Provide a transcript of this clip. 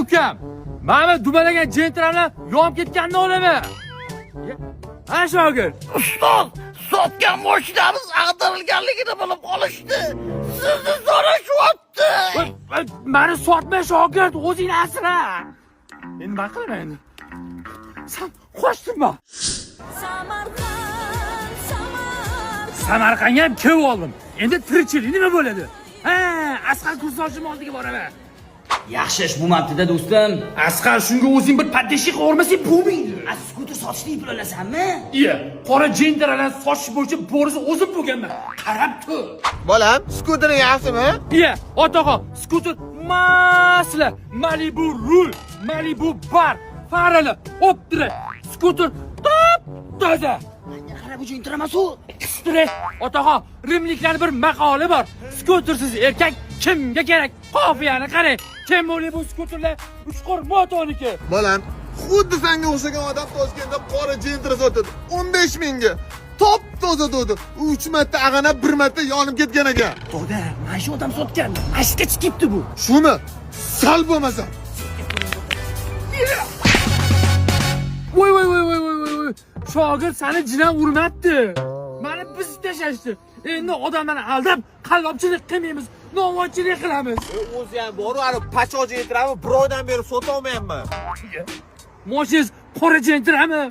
ukam. Mana dumalagan jentralar yonib ketganini olaman. Ha shogird. Ustoz, sotgan mashinamiz ag'darilganligini bilib qolishdi. Sizni so'rashyapti. Meni sotma shogird, o'zingni asra. Endi nima qilaman endi? Sen qo'shtinma. Samarqandga ham kelib oldim. Endi tirikchilik nima bo'ladi? Ha, Asqar Kursoshim oldiga boraman. Yaxshi ish bo'lmabdi-da do'stim. Asqar shunga o'zing bir paddeshik qilmasang bo'lmaydi. Skuter sotishni pulalasanmi? Iya, qora jentralar sotish bo'yicha bo'risi o'zim bo'lganman. Qarab tur. Bolam, skutering yaxshimi? Iya, otaxon, skuter masla, Malibu rul, Malibu bar, farali, optira, skuter top toza. Menga qarab uchun intiramas-u. Stres, otaxon, rimliklarning bir maqoli bor. Skutersiz erkak kimga kerak? Qofiyani qarang. Kim bo'li bu skuterlar? Uchqur motoniki. Bolam, xuddi senga o'xshagan odam Toshkentda qora jentra sotadi. 15 mingga. Top toza dedi. 3 marta ag'anab, 1 marta yonib ketgan ekan. Doda, mana shu odam sotgan. Ashga chiqibdi bu. Shuni sal bo'lmasa. Voy. Shogird seni jinan urmabdi. Meni biz tashashdi. Endi odamlarni aldab, qallobchilik qilmaymiz, novvoychilik qilamiz. O'zi ham bor, ana pachoq jentrani bir oydan beri sota olmayapman. Moshinangiz qora jentrami?